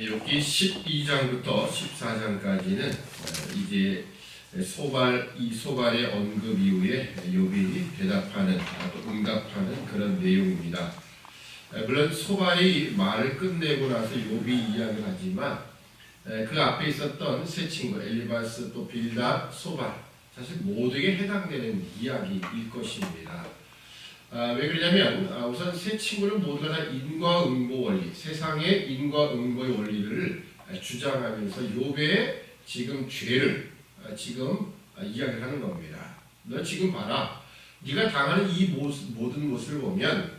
여기 12장부터 14장까지는 이제 이 소발의 언급 이후에 욥이 대답하는 또 응답하는 그런 내용입니다. 물론 소발이 말을 끝내고 나서 욥이 이야기를 하지만 그 앞에 있었던 세 친구 엘리바스 또 빌닷 소발 사실 모두에게 해당되는 이야기일 것입니다. 왜 그러냐면 우선 세 친구는 모두가 다 인과응보 원리, 세상의 인과응보의 원리를 주장하면서 욥의 지금 죄를 지금 이야기를 하는 겁니다. 너 지금 봐라. 네가 당하는 이 모든 것을 보면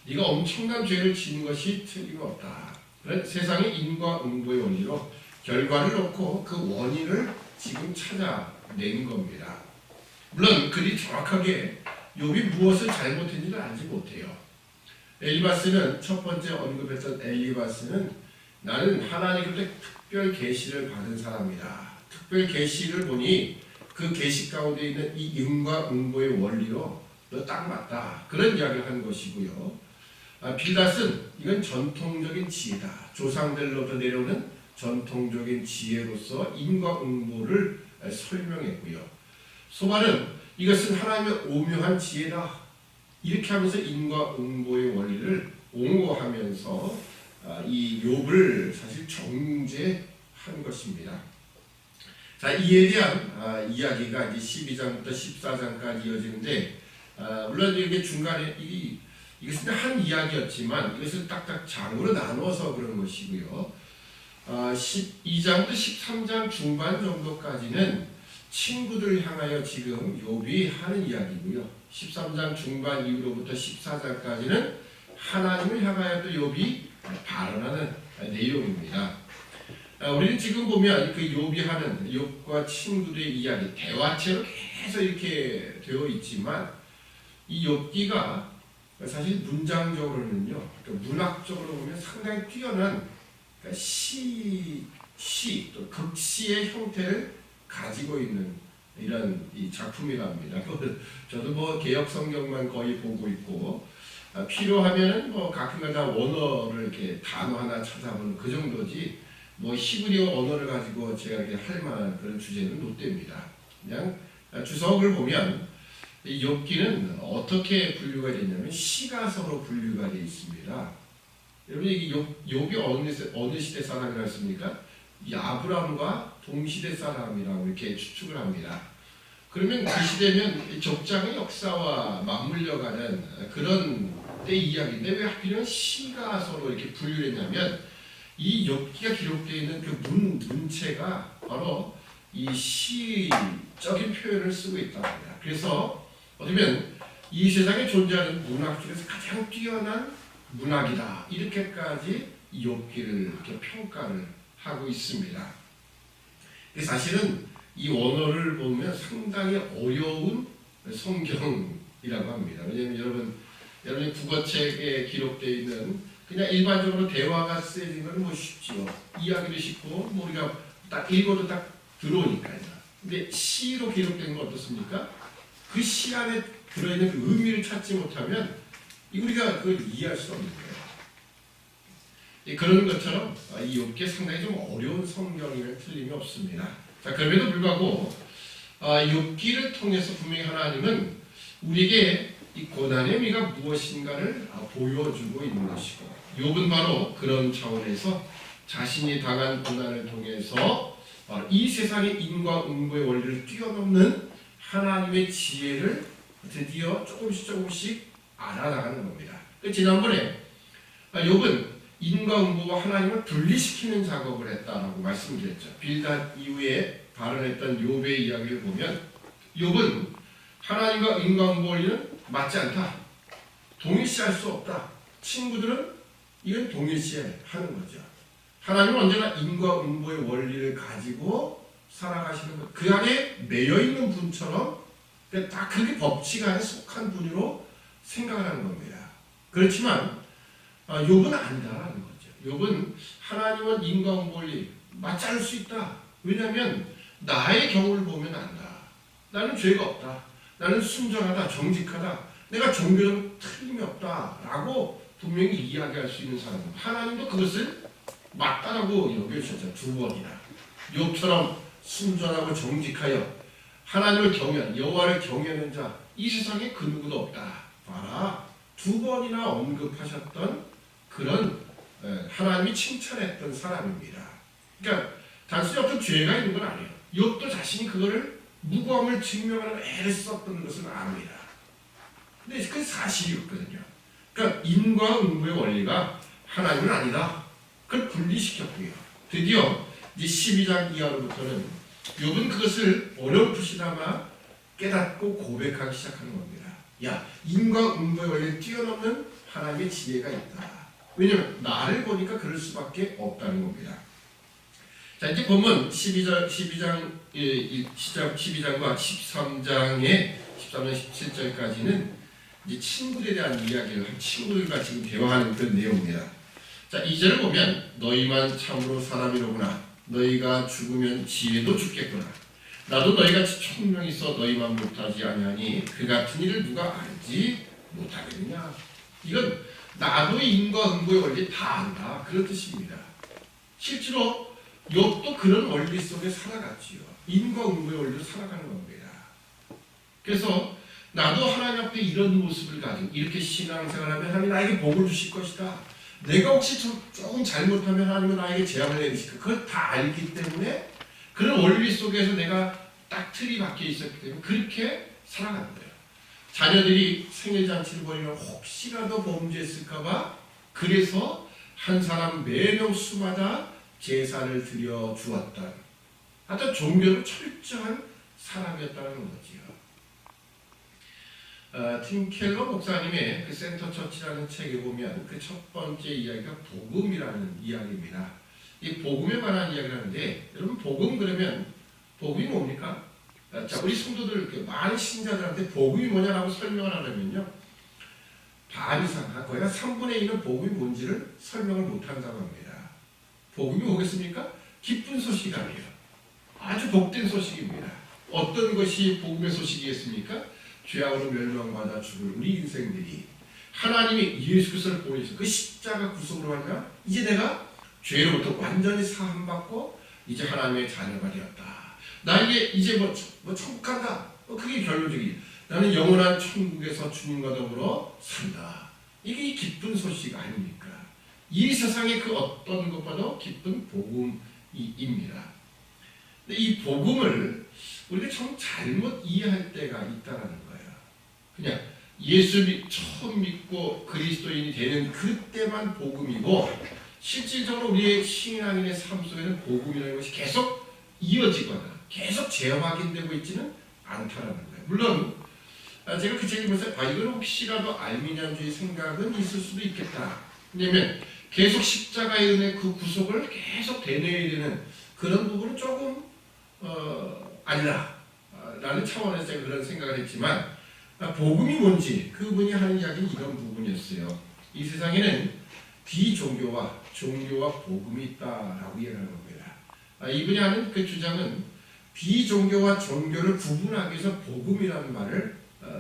네가 엄청난 죄를 지은 것이 틀림없다. 그런 세상의 인과응보의 원리로 결과를 놓고 그 원인을 지금 찾아낸 겁니다. 물론 그리 정확하게 욥이 무엇을 잘못했는지를 알지 못해요. 엘리바스는 첫 번째 언급했던 엘리바스는 나는 하나님께 특별 계시를 받은 사람이다. 특별 계시를 보니 그 계시 가운데 있는 이 인과응보의 원리로 너 딱 맞다. 그런 이야기를 한 것이고요. 빌닷은 이건 전통적인 지혜다. 조상들로부터 내려오는 전통적인 지혜로서 인과응보를 설명했고요. 소발은 이것은 하나님의 오묘한 지혜다. 이렇게 하면서 인과응보의 원리를 옹호하면서 이 욥을 사실 정죄한 것입니다. 자, 이에 대한 이야기가 이제 12장부터 14장까지 이어지는데 물론 이게 중간에 이것은 한 이야기였지만 이것을 딱딱 장으로 나누어서 그런 것이고요. 12장부터 13장 중반 정도까지는 친구들을 향하여 지금 욥이 하는 이야기고요. 13장 중반 이후로부터 14장까지는 하나님을 향하여 또 욥이 발언하는 내용입니다. 우리는 지금 보면 그 욥이 하는 욥과 친구들의 이야기, 대화체로 계속 이렇게 되어 있지만 이 욥기가 사실 문장적으로는요, 문학적으로 보면 상당히 뛰어난 또 극시의 형태를 가지고 있는 이런 이 작품이랍니다. 저도 개역 성경만 거의 보고 있고 필요하면은 가끔가다 원어를 이렇게 단어 하나 찾아보는 그 정도지 히브리어 언어를 가지고 제가 이렇게 할 만한 그런 주제는 못 됩니다. 그냥 주석을 보면 이 욥기는 어떻게 분류가 되냐면 시가서로 분류가 되어 있습니다. 여러분 이 욥이 어느 시대 사람이라고 했습니까? 이 아브라함과 동시대 사람이라고 이렇게 추측을 합니다. 그러면 그 시대면 족장의 역사와 맞물려가는 그런 때 이야기인데 왜 하필이면 시가서로 이렇게 분류를 했냐면 이 욥기가 기록되어 있는 그 문체가 바로 이 시적인 표현을 쓰고 있다고 합니다. 그래서 어쩌면 이 세상에 존재하는 문학 중에서 가장 뛰어난 문학이다. 이렇게까지 이 욥기를 이렇게 평가를 하고 있습니다. 사실은 이 원어를 보면 상당히 어려운 성경이라고 합니다. 왜냐하면 여러분이 국어책에 기록되어 있는 그냥 일반적으로 대화가 쓰여진 건 쉽지요. 이야기도 쉽고 우리가 딱 읽어도 딱 들어오니까요. 근데 시로 기록된 건 어떻습니까? 그 시 안에 들어있는 그 의미를 찾지 못하면 우리가 그걸 이해할 수 없는 거예요. 그런 것처럼 이 욥기 상당히 좀 어려운 성경이면 틀림이 없습니다. 자, 그럼에도 불구하고 욥기를 통해서 분명히 하나님은 우리에게 이 고난의 의미가 무엇인가를 보여주고 있는 것이고 욥은 바로 그런 차원에서 자신이 당한 고난을 통해서 이 세상의 인과응보의 원리를 뛰어넘는 하나님의 지혜를 드디어 조금씩 알아나가는 겁니다. 지난번에 욥은 인과응보와 하나님을 분리시키는 작업을 했다라고 말씀드렸죠. 빌닷 이후에 발언했던 욥의 이야기를 보면 욥은 하나님과 인과응보 원리는 맞지 않다. 동일시할 수 없다. 친구들은 이건 동일시하는 거죠. 하나님은 언제나 인과응보의 원리를 가지고 살아가시는 것. 그 안에 매여있는 분처럼 다 그게 법칙 안에 속한 분으로 생각을 하는 겁니다. 그렇지만 욥은 아니다라는 거죠. 욥은 하나님은 인과응보 원리 맞지 않을 수 있다. 왜냐하면 나의 경우를 보면 안다. 나는 죄가 없다. 나는 순전하다. 정직하다. 내가 종교는 틀림이 없다. 라고 분명히 이야기할 수 있는 사람입니다. 하나님도 그것을 맞다라고 여겨주셨죠. 두 번이나. 욥처럼 순전하고 정직하여 하나님을 경외한 여호와를 경외하는 자 이 세상에 그 누구도 없다. 봐라. 두 번이나 언급하셨던 그런 하나님이 칭찬했던 사람입니다. 그러니까 단순히 어떤 죄가 있는 건 아니에요. 욥도 자신이 그거를 무고함을 증명하는 애를 썼던 것은 압니다. 근데 그 사실이었거든요. 그러니까 인과 응보의 원리가 하나님은 아니다. 그걸 분리시켰고요. 드디어 이제 12장 이하로부터는 욥은 그것을 어렴풋이나마 깨닫고 고백하기 시작하는 겁니다. 야, 인과 응보의 원리를 뛰어넘는 하나님의 지혜가 있다. 왜냐하면 나를 보니까 그럴 수밖에 없다는 겁니다. 자, 이제 보면 12장과 13장의 17절까지는 이제 친구들에 대한 이야기를 한 친구들과 지금 대화하는 그런 내용입니다. 자, 2절을 보면 너희만 참으로 사람이로구나. 너희가 죽으면 지혜도 죽겠구나. 나도 너희같이 총명이 있어 너희만 못하지 아니하니 그 같은 일을 누가 알지 못하겠느냐. 이건 나도 인과 응보의 원리 다 안다. 그런 뜻입니다. 실제로 욥도 그런 원리 속에 살아갔지요. 인과 응보의 원리로 살아가는 겁니다. 그래서 나도 하나님 앞에 이런 모습을 가지고 이렇게 신앙생활하면 하나님이 나에게 복을 주실 것이다. 내가 혹시 조금 잘못하면 하나님은 나에게 재앙을 내리실 것. 그걸 다 알기 때문에 그런 원리 속에서 내가 딱 틀이 박혀 있었기 때문에 그렇게 살아가는 거예요. 자녀들이 생일잔치를 벌이면 혹시라도 범죄했을까봐 그래서 한 사람 매명 수마다 제사를 드려 주었던 하여튼 종교로 철저한 사람이었다는 거지요. 팀 켈러 목사님의 그 센터 처치라는 책에 보면 그 첫 번째 이야기가 복음이라는 이야기입니다. 이 복음에 관한 이야기를 하는데 여러분 복음 그러면 복음이 뭡니까? 자, 우리 성도들 많은 신자들한테 복음이 뭐냐라고 설명을 하려면요 반 이상 거의 한 3분의 1은 복음이 뭔지를 설명을 못한다고 합니다. 복음이 뭐겠습니까? 기쁜 소식이 아니에요. 아주 복된 소식입니다. 어떤 것이 복음의 소식이겠습니까? 죄악으로 멸망받아 죽을 우리 인생들이 하나님이 예수 그리스도를 보내셔서 그 십자가 구속으로 말미암아 이제 내가 죄로부터 완전히 사함받고 이제 하나님의 자녀가 되었다. 나에게 이제 뭐 천국 간다. 그게 결론적이에요. 나는 영원한 천국에서 주님과 더불어 산다. 이게 기쁜 소식 아닙니까? 이 세상의 그 어떤 것보다도 기쁜 복음입니다. 근데 이 복음을 우리가 참 잘못 이해할 때가 있다는 거예요. 그냥 예수를 처음 믿고 그리스도인이 되는 그때만 복음이고 실질적으로 우리의 신앙인의 삶 속에는 복음이라는 것이 계속 이어지거나 계속 재확인되고 있지는 않다는 거예요. 물론 제가 그 책을 보면서 이건 혹시라도 알미니안주의 생각은 있을 수도 있겠다. 왜냐하면 계속 십자가의 은혜 그 구속을 계속 되뇌어야 되는 그런 부분은 조금 아니라 라는 차원에서 제가 그런 생각을 했지만 복음이 뭔지 그분이 하는 이야기는 이런 부분이었어요. 이 세상에는 비종교와 종교와 복음이 있다라고 이야기하는 겁니다. 이분이 하는 그 주장은 비종교와 종교를 구분하기 위해서 복음이라는 말을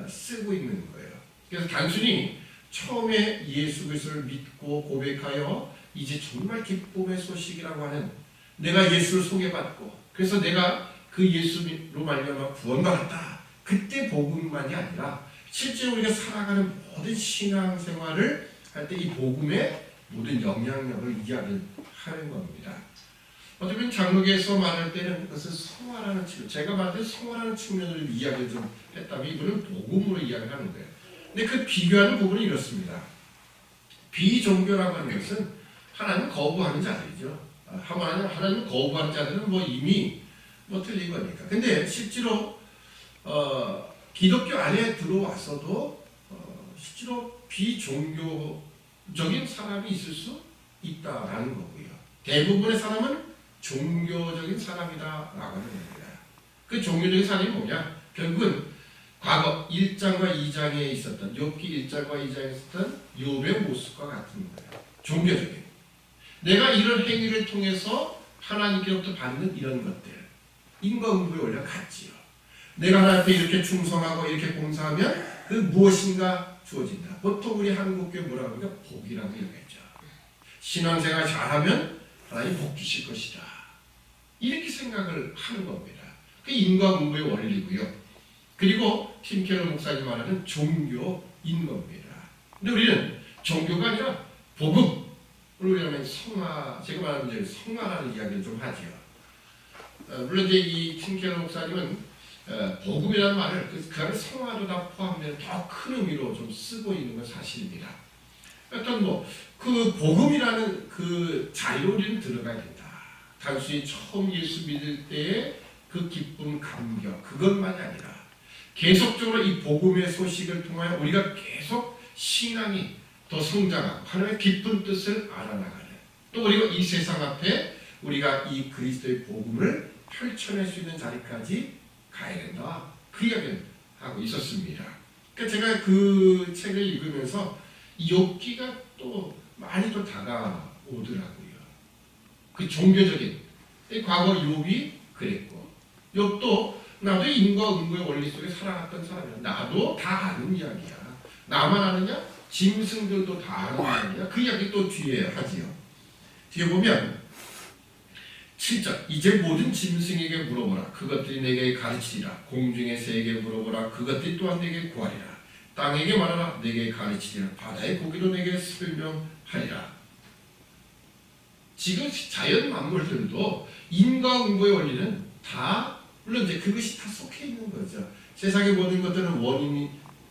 쓰고 있는 거예요. 그래서 단순히 처음에 예수 그리스도를 믿고 고백하여 이제 정말 기쁨의 소식이라고 하는 내가 예수를 소개받고 그래서 내가 그 예수로 말미암아 구원받았다. 그때 복음만이 아니라 실제 우리가 살아가는 모든 신앙생활을 할 때 이 복음의 모든 영향력을 이야기하는 겁니다. 어쩌면 장로교에서 말할 때는 그것을 성화라는 측면, 제가 말할 때 성화라는 측면을 이야기를 좀 했다면 이분은 복음으로 이야기를 하는 거예요. 근데 그 비교하는 부분이 이렇습니다. 비종교라고 하는 것은 하나님 거부하는 자들이죠. 하나님 거부하는 자들은 이미 틀린 거니까. 근데 실제로 기독교 안에 들어왔어도 실제로 비종교적인 사람이 있을 수 있다라는 거고요. 대부분의 사람은 종교적인 사람이다라고 하는 겁니다. 그 종교적인 사람이 뭐냐? 결국은 과거 1장과 2장에 있었던 욥기 1장과 2장에 있었던 욥의 모습과 같은 거예요. 종교적인. 내가 이런 행위를 통해서 하나님께로부터 받는 이런 것들. 인과 응보의 원리가 같지요. 내가 하나님 앞에 이렇게 충성하고 이렇게 봉사하면 그 무엇인가 주어진다. 보통 우리 한국교회 뭐라고 하니까 복이라고 얘기했죠. 신앙생활 잘하면 하나님 복 주실 것이다. 이렇게 생각을 하는 겁니다. 그 인과응보의 원리고요. 그리고 팀 켈러 목사님 말하는 종교인 겁니다. 근데 우리는 종교가 아니라 복음, 우리는 성화, 제가 말하는 대로 성화라는 이야기를 좀 하죠. 물론 이제 이 팀 켈러 목사님은 복음이라는 말을 그 안에 성화도 다 포함되는 더 큰 의미로 좀 쓰고 있는 건 사실입니다. 어떤 그 복음이라는 그 자리로 우리는 들어가야 된다. 단순히 처음 예수 믿을 때의 그 기쁨, 감격 그것만이 아니라 계속적으로 이 복음의 소식을 통하여 우리가 계속 신앙이 더 성장하고 하나님의 깊은 뜻을 알아나가는, 또 우리가 이 세상 앞에 우리가 이 그리스도의 복음을 펼쳐낼 수 있는 자리까지 가야 된다. 그 이야기를 하고 있었습니다. 그러니까 제가 그 책을 읽으면서 욥기가 또 많이 또 다가오더라고요. 그 종교적인 과거 욥이 그랬고, 욥도 나도 인과응보의 원리 속에 살아갔던 사람이야. 나도 다 아는 이야기야. 나만 아느냐? 짐승들도 다 아는 이야기야. 그 이야기 또 뒤에 하지요. 뒤에 보면 7절, 이제 모든 짐승에게 물어보라. 그것들이 내게 가르치리라. 공중의 새에게 물어보라. 그것들이 또한 내게 구하리라. 땅에게 말하라. 내게 가르치리라. 바다의 고기도 내게 설명하리라. 지금 자연 만물들도 인과응보의 원리는 다, 물론 이제 그것이 다 속해 있는 거죠. 세상의 모든 것들은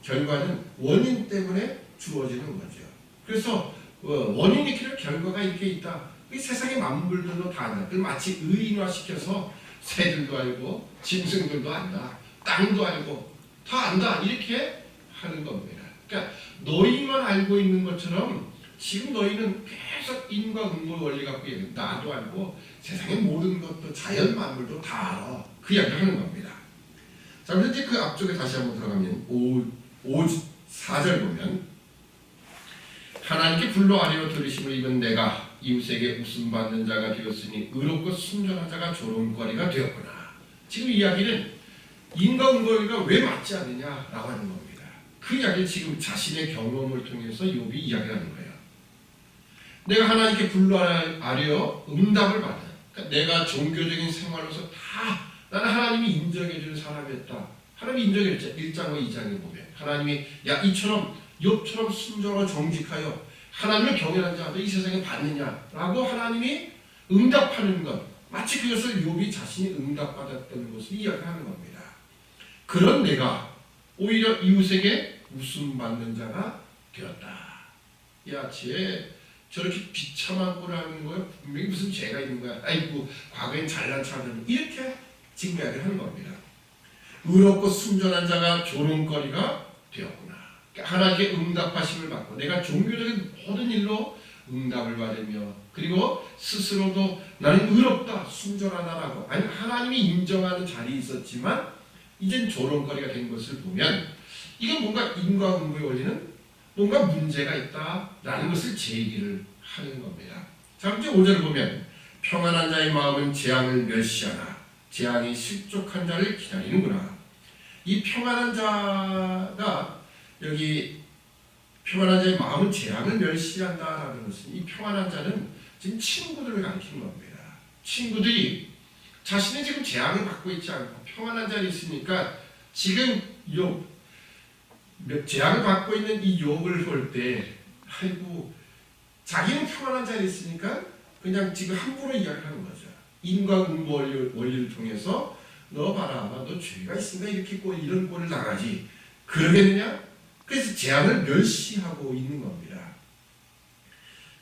결과는 원인 때문에 주어지는 거죠. 그래서 원인이 있기를 결과가 이렇게 있다. 이 세상의 만물들도 다 안다. 그걸 마치 의인화시켜서 새들도 알고 짐승들도 안다. 땅도 알고 다 안다. 이렇게 하는 겁니다. 그러니까 너희만 알고 있는 것처럼 지금 너희는 계속 인과응보 원리 갖고 얘기해. 나도 알고 세상의 모든 것도 자연 만물도 다 알아. 그 이야기를 하는 겁니다. 자, 그런데 이제 그 앞쪽에 다시 한번 들어가면 4절 보면 하나님께 불러 아뢰어 들으심을 입은 내가 이웃에게 웃음받는 자가 되었으니 의롭고 순전한 자가 조롱거리가 되었구나. 지금 이야기는 인과응보가 왜 맞지 않느냐라고 하는 겁니다. 그 이야기를 지금 자신의 경험을 통해서 욥이 이야기하는 거예요. 내가 하나님께 불러 아뢰어 응답을 받아. 그러니까 내가 종교적인 생활로서 다 나는 하나님이 인정해주는 사람이었다. 하나님이 인정해줬죠. 1장과 2장에 보면 하나님이 야 이처럼 욥처럼 순전하고 정직하여 하나님을 경외하는 자도 이 세상에 받느냐라고 하나님이 응답하는 것, 마치 그것을 욥이 자신이 응답받았던 것을 이야기하는 겁니다. 그런 내가 오히려 이웃에게 웃음받는 자가 되었다. 야, 쟤 저렇게 비참한 꼴을 하는 거야? 분명히 무슨 죄가 있는 거야? 아이고 과거엔 잘난 척하더니 이렇게 지금 이야기를 하는 겁니다. 의롭고 순전한 자가 조롱거리가 되었구나. 하나님께 응답하심을 받고 내가 종교적인 모든 일로 응답을 받으며 그리고 스스로도 나는 의롭다 순전하다라고 아니 하나님이 인정하는 자리에 있었지만 이젠 조롱거리가 된 것을 보면 이건 뭔가 인과응보의 원리는 뭔가 문제가 있다라는 것을 제기를 하는 겁니다. 자, 이제 5절을 보면 평안한 자의 마음은 재앙을 멸시하나 재앙이 실족한 자를 기다리는구나. 이 평안한 자가 여기 평안한 자의 마음은 재앙을 멸시한다라는 것은 이 평안한 자는 지금 친구들을 가리키는 겁니다. 친구들이 자신이 지금 재앙을 받고 있지 않고 평안한 자리에 있으니까 지금 재앙을 받고 있는 이 욥을 볼 때 아이고 자기는 평안한 자리에 있으니까 그냥 지금 함부로 이야기하는 거죠. 인과응보 원리를 통해서 너 봐라 너 죄가 있으니까 이렇게 이런 꼴을 당하지 그러겠느냐? 그래서 재앙을 멸시하고 있는 겁니다.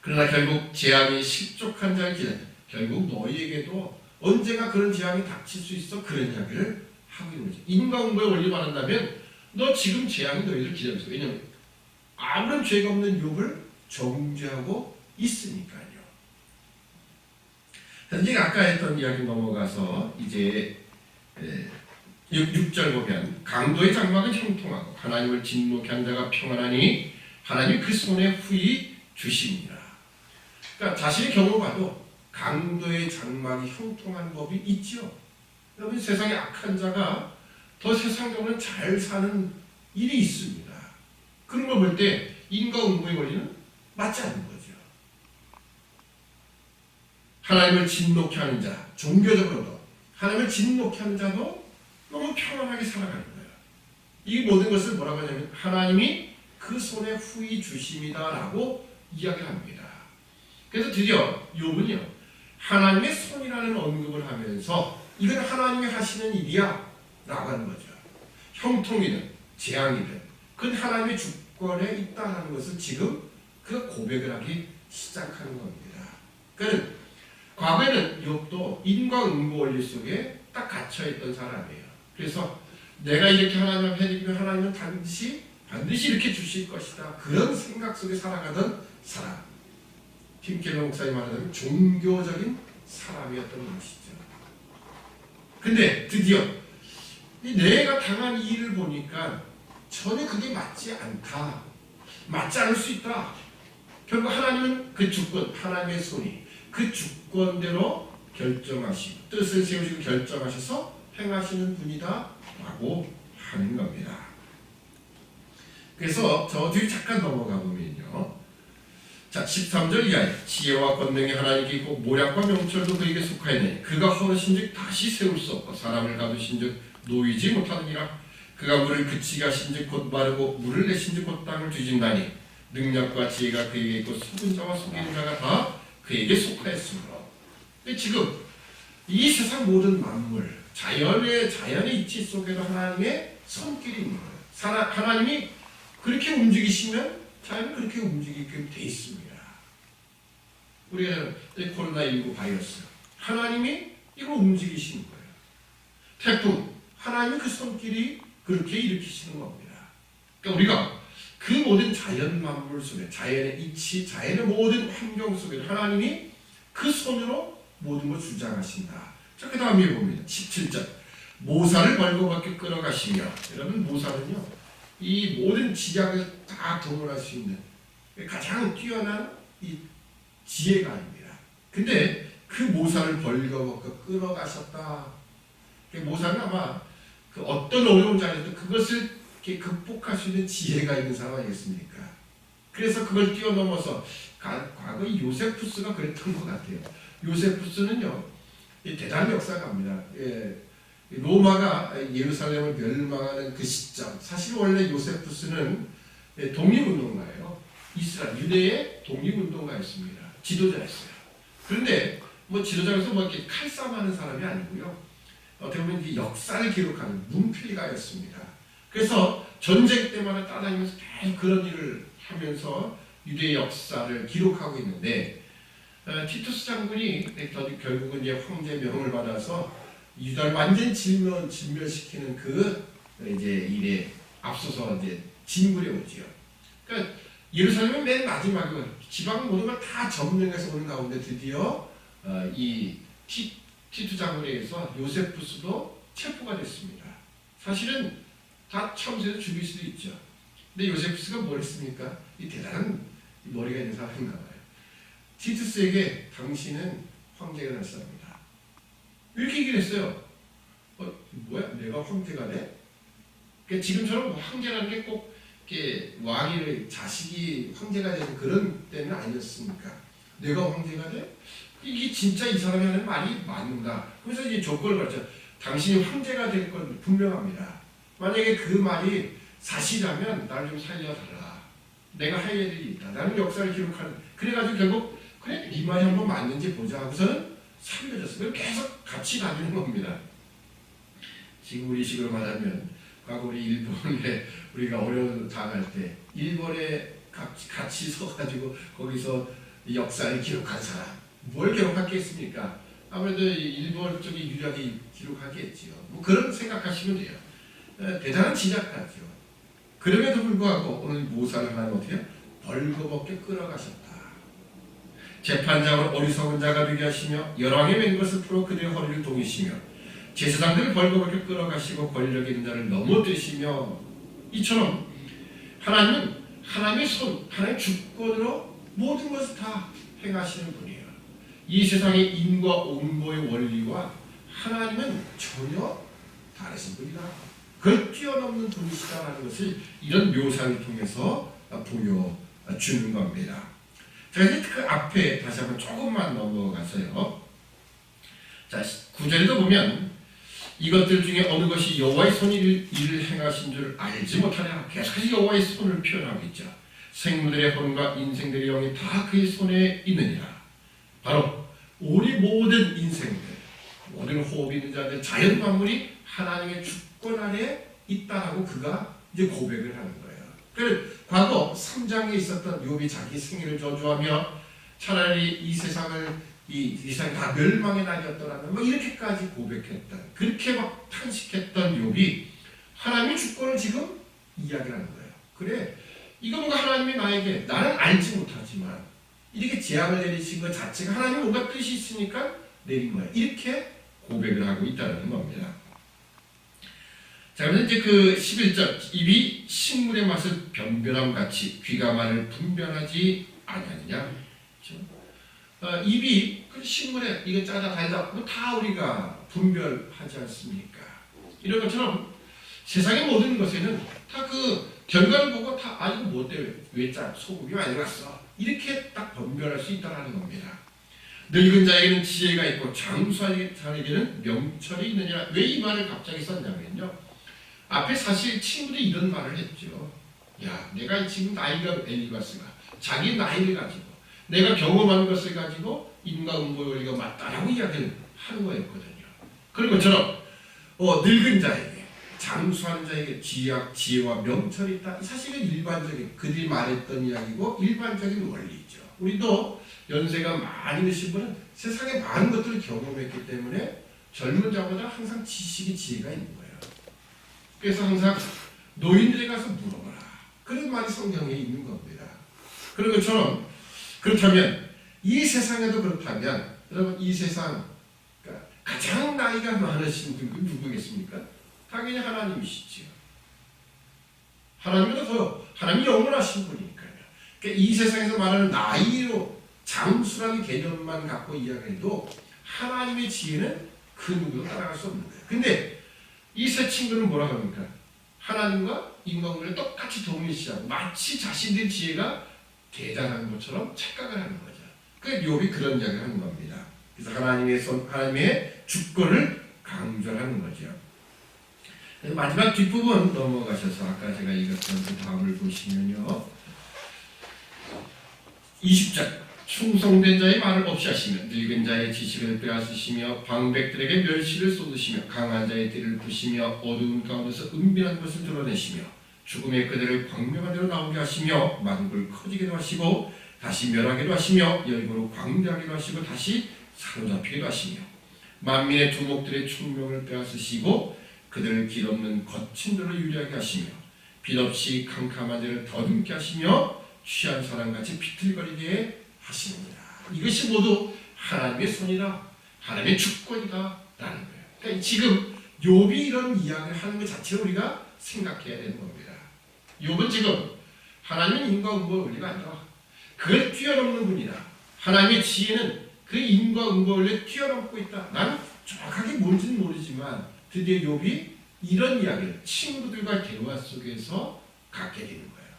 그러나 결국 재앙이 실족한 자를 기다려 결국 너희에게도 언젠가 그런 재앙이 닥칠 수 있어 그런 이야기를 하고 있는 거죠. 인과응보의 원리 말한다면 너 지금 재앙이 너희를 기다리고 있어. 왜냐하면 아무런 죄가 없는 욥을 정죄하고 있으니까요. 그래서 아까 했던 이야기 넘어가서 이제 6절 보면 강도의 장막은 형통하고 하나님을 진노케 한 자가 평안하니 하나님이 그 손에 후히 주시니라. 그러니까 자신의 경우 봐도 강도의 장막이 형통한 법이 있죠. 여러분 세상에 악한 자가 더 세상적으로 잘 사는 일이 있습니다. 그런 걸 볼 때 인과응보의 원리는 맞지 않는 거죠. 하나님을 진노케 하는 자, 종교적으로도 하나님을 진노케 하는 자도 너무 평안하게 살아가는 거예요. 이 모든 것을 뭐라고 하냐면 하나님이 그 손에 후히 주심이다라고 이야기를 합니다. 그래서 드디어 욥은요, 하나님의 손이라는 언급을 하면서 이건 하나님이 하시는 일이야 라고 하는 거죠. 형통이든 재앙이든 그건 하나님의 주권에 있다는 것을 지금 그 고백을 하기 시작하는 겁니다. 그러니까 과거에는 욥도 인과응보 원리 속에 딱 갇혀있던 사람이에요. 그래서 내가 이렇게 하나님 앞에 드리면 하나님은 반드시 이렇게 주실 것이다. 그런 생각 속에 살아가던 사람. 팀 켈러 목사님 말하자면 종교적인 사람이었던 것이죠. 근데 드디어 내가 당한 이 일을 보니까 전혀 그게 맞지 않다. 맞지 않을 수 있다. 결국 하나님은 그 주권, 하나님의 손이 그 주권대로 결정하시고 뜻을 세우시고 결정하셔서 행하시는 분이다 라고 하는 겁니다. 그래서 저 뒤 잠깐 넘어가 보면요. 자, 13절 이하에 지혜와 권능이 하나님께 있고 모략과 명철도 그에게 속하였으니 그가 허르신즉 다시 세울 수 없고 사람을 가두신즉 놓이지 못하느니라. 그가 물을 그치게 하신즉 곧 마르고 물을 내신즉 곧 땅을 뒤진다니 능력과 지혜가 그에게 있고 속은 자와 속이는 자가 다 그에게 속하였으므로. 근데 지금 이 세상 모든 만물 자연의 이치 속에도 하나님의 손길이 있는 거예요. 하나님이 그렇게 움직이시면 자연은 그렇게 움직이게 돼 있습니다. 우리가 코로나19 바이러스 하나님이 이걸 움직이시는 거예요. 태풍 하나님이 그 손길이 그렇게 일으키시는 겁니다. 그러니까 우리가 그 모든 자연 만물 속에 자연의 이치, 자연의 모든 환경 속에 하나님이 그 손으로 모든 걸 주장하신다. 자, 그 다음에 봅니다. 17절 모사를 벌거벗게 끌어가시며. 여러분 모사는요 이 모든 지략을 다 동원할 수 있는 가장 뛰어난 이 지혜가 아닙니다. 근데 그 모사를 벌거벗게 끌어가셨다. 모사는 아마 그 어떤 어려운 자리에도 그것을 이렇게 극복할 수 있는 지혜가 있는 사람 아니겠습니까? 그래서 그걸 뛰어넘어서 과거 요세푸스가 그랬던 것 같아요. 요세푸스는요 대단한 역사가입니다. 로마가 예루살렘을 멸망하는 그 시점, 사실 원래 요세푸스는 독립운동가예요. 이스라엘 유대의 독립운동가였습니다. 지도자였어요. 그런데 뭐 지도자로서 뭐 이렇게 칼싸움하는 사람이 아니고요. 어떻게 보면 이 역사를 기록하는 문필가였습니다. 그래서 전쟁 때마다 따라다니면서 계속 그런 일을 하면서 유대의 역사를 기록하고 있는데 티투스 장군이 결국은 이제 황제 명을 받아서 유다를 완전 진멸시키는 그 이제 일에 앞서서 이제 진군해 오지요. 그러니까 예루살렘은 맨 마지막에 지방 모든 걸 다 점령해서 오는 가운데 드디어 이 티투 장군에 의해서 요세푸스도 체포가 됐습니다. 사실은 다 참수해서 죽일 수도 있죠. 근데 요세푸스가 뭘 했습니까? 이 대단한 머리가 있는 사람인가 봐요. 티투스에게 당신은 황제가 될 사람이다. 이렇게 얘기를 했어요. 뭐야? 내가 황제가 돼? 그러니까 지금처럼 황제라는 게 꼭 왕이 자식이 황제가 되는 그런 때는 아니었습니까? 내가 황제가 돼? 이게 진짜 이 사람이 하는 말이 맞는가? 그래서 이제 조건을 걸죠. 당신이 황제가 될 건 분명합니다. 만약에 그 말이 사실이라면 나를 좀 살려달라. 내가 할 일이 있다. 나는 역사를 기록하는. 그래가지고 결국 그래 이 말이 한번 맞는지 보자 하고서는 살려졌어요. 계속 같이 다니는 겁니다. 지금 우리 식으로 말하면 과거 우리 일본에 우리가 어려운 당할 때 일본에 같이 서가지고 거기서 역사를 기록한 사람 뭘 기록하겠습니까? 아무래도 일본 쪽이 유리하게 기록하겠지요. 뭐 그런 생각하시면 돼요. 대단한 지략가죠. 그럼에도 불구하고 오늘 모사를 하나님 어떻게 벌거벗게 끌어가셨다. 재판장으로 어리석은 자가 되게 하시며 열왕의 맹 것을 풀어 그들의 허리를 동이시며 제사장들을 벌거벗게 끌어가시고 권력 있는 자를 넘어뜨리시며 이처럼 하나님은 하나님의 손, 하나님의 주권으로 모든 것을 다 행하시는 분이에요. 이 세상의 인과 옹보의 원리와 하나님은 전혀 다르신 분이다. 그걸 뛰어넘는 분이시다라는 것을 이런 묘사를 통해서 보여주는 겁니다. 자, 이제 그 앞에 다시 한번 조금만 넘어가서요. 자, 9절에도 보면 이것들 중에 어느 것이 여호와의 손이 일을 행하신 줄 알지 못하냐. 계속해서 여호와의 손을 표현하고 있죠. 생물들의 혼과 인생들의 영이 다 그의 손에 있느니라. 바로 우리 모든 인생들, 모든 호흡 있는 자들, 자연 만물이 하나님의 주권 아래 있다라고 그가 이제 고백을 하는 거예요. 그 과거 3장에 있었던 욥이 자기 생애를 저주하며 차라리 이 세상이 다 멸망의 날이었더라면 뭐 이렇게까지 고백했던, 그렇게 막 탄식했던 욥이 하나님의 주권을 지금 이야기하는 거예요. 그래, 이거 뭔가 하나님이 나에게, 나는 알지 못하지만 이렇게 재앙을 내리신 것 자체가 하나님의 뭔가 뜻이 있으니까 내린 거예요. 이렇게 고백을 하고 있다는 겁니다. 자, 그래서 이제 그 11절, 입이 식물의 맛을 변별함 같이 귀가 말을 분별하지 아니하느냐. 그렇죠? 입이 그 식물에 이거 짜다 달다 다 우리가 분별하지 않습니까? 이런 것처럼 세상의 모든 것에는 다 그 결과를 보고 다 이거 뭐 때문에 왜 소금이 많이 갔어, 이렇게 딱 분별할 수 있다는 겁니다. 늙은 자에게는 지혜가 있고 장수한 자에게는 명철이 있느냐. 왜 이 말을 갑자기 썼냐면요, 앞에 사실 친구들이 이런 말을 했죠. 야, 내가 지금 나이가 엘리바스가 자기 나이를 가지고 내가 경험한 것을 가지고 인과응보 원리가 맞다라고 이야기를 하는 거였거든요. 그런 것처럼 늙은 자에게, 장수하는 자에게 지혜와 명철이 있다. 사실은 일반적인, 그들이 말했던 이야기고 일반적인 원리죠. 우리도 연세가 많이 드신 분은 세상의 많은 것들을 경험했기 때문에 젊은 자보다 항상 지식이 지혜가 있는 거예요. 그래서 항상 노인들에 가서 물어봐라, 그런 말이 성경에 있는 겁니다. 그런 것처럼, 그렇다면 이 세상에도 그렇다면 여러분, 이 세상 그러니까 가장 나이가 많으신 분이 누구겠습니까? 당연히 하나님이시죠. 하나님보다 더, 하나님이 영원하신 분이니까요. 그러니까 이 세상에서 말하는 나이로 장수라는 개념만 갖고 이야기해도 하나님의 지혜는 그 누구도 따라갈 수 없는 거예요. 근데 이 세 친구는 뭐라고 합니까? 하나님과 인간을 똑같이 동일시하고 마치 자신들의 지혜가 대단한 것처럼 착각을 하는 거죠. 그러니까 욥이 그런 이야기를 하는 겁니다. 그래서 하나님의 주권을 강조하는 거죠. 마지막 뒷부분 넘어가셔서 아까 제가 읽었던 그 다음을 보시면요, 20절, 충성된 자의 말을 없이 하시며 늙은 자의 지식을 빼앗으시며 방백들에게 멸시를 쏟으시며 강한 자의 띠를 부시며 어두운 가운데서 은밀한 것을 드러내시며 죽음의 그들을 광명한 대로 나오게 하시며 만국을 커지게도 하시고 다시 멸하게도 하시며 열고로 광대하게도 하시고 다시 사로잡히게도 하시며 만민의 두목들의 총명을 빼앗으시고 그들을 길없는 거친 데로 유리하게 하시며 빛없이 캄캄한 데를 더듬게 하시며 취한 사람같이 비틀거리게 하시느니라. 이것이 모두 하나님의 손이다, 하나님의 주권이다 라는 거예요. 그러니까 지금 욥이 이런 이야기를 하는 것 자체를 우리가 생각해야 되는 겁니다. 욥은 지금 하나님은 인과응보 원리가 아니라 그걸 뛰어넘는 분이다. 하나님의 지혜는 그 인과응보 원리를 뛰어넘고 있다. 나는 정확하게 뭔지는 모르지만 드디어 욥이 이런 이야기를 친구들과 대화 속에서 갖게 되는 거예요.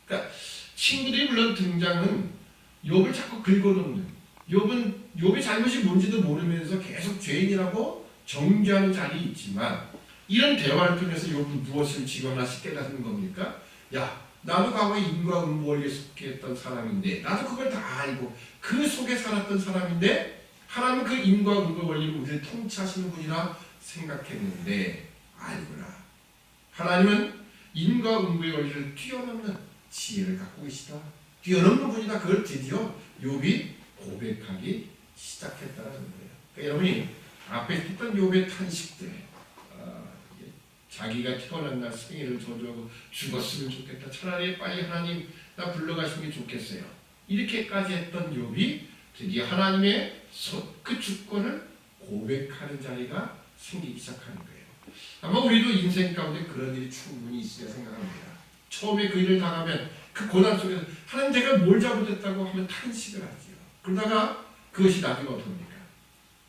그러니까 친구들이 물론 등장은 욥을 자꾸 긁어놓는, 욥의 잘못이 뭔지도 모르면서 계속 죄인이라고 정죄하는 자리에 있지만 이런 대화를 통해서 욥은 무엇을 지금 하나씩 깨닫는 겁니까? 야, 나도 과거에 인과응보 원리에 속했던 사람인데, 나도 그걸 다 알고 그 속에 살았던 사람인데 하나님은 그 인과응보 원리를 우리를 통치하시는 분이라 생각했는데 아니구나. 하나님은 인과응보의 원리를 뛰어넘는 지혜를 갖고 계시다, 뛰어넘는 분이다. 그걸 드디어 욥이 고백하기 시작했다는 거예요. 그러니까 여러분이 앞에 했던 욥의 탄식들, 자기가 태어난 날 생일을 저주하고 죽었으면 좋겠다, 차라리 빨리 하나님 나 불러가시는 게 좋겠어요, 이렇게까지 했던 욥이 드디어 하나님의 그 주권을 고백하는 자리가 생기기 시작하는 거예요. 아마 우리도 인생 가운데 그런 일이 충분히 있으리라 생각합니다. 처음에 그 일을 당하면 그 고난 속에서 하나님 제가 뭘 잘못했다고 하면 탄식을 하지요. 그러다가 그것이 나중에 어떻습니까?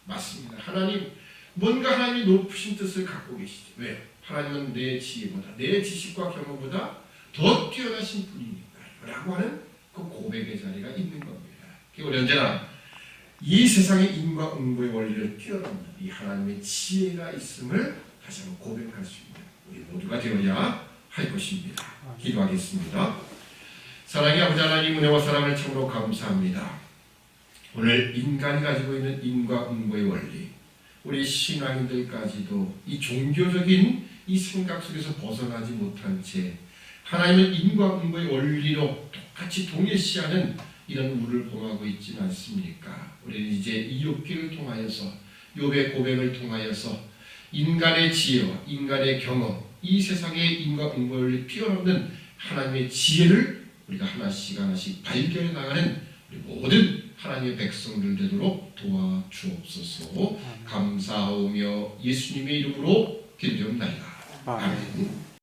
맞습니다. 하나님, 뭔가 하나님이 높으신 뜻을 갖고 계시죠. 왜? 하나님은 내 지혜보다, 내 지식과 경험보다 더 뛰어나신 분이니까요 라고 하는 그 고백의 자리가 있는 겁니다. 우리 언제나 이 세상의 인과응보의 원리를 뛰어넘는 이 하나님의 지혜가 있음을 다시 한번 고백할 수 있는 우리 모두가 되어야 할 것입니다. 기도하겠습니다. 사랑의 아버지 하나님, 은혜와 사랑을 참으로 감사합니다. 오늘 인간이 가지고 있는 인과응보의 원리, 우리 신앙인들까지도 이 종교적인 이 생각 속에서 벗어나지 못한 채 하나님은 인과응보의 원리로 똑같이 동일시하는 이런 우를 범하고 있지는 않습니까? 우리는 이제 이욥기를 통하여서, 욥의 고백을 통하여서 인간의 지혜와 인간의 경험, 이 세상의 인과응보의 원리 뛰어넘는 하나님의 지혜를 우리가 하나씩 하나씩 발견해 나가는 우리 모든 하나님의 백성들 되도록 도와주옵소서. 감사하오며 예수님의 이름으로 기도합니다. 아멘.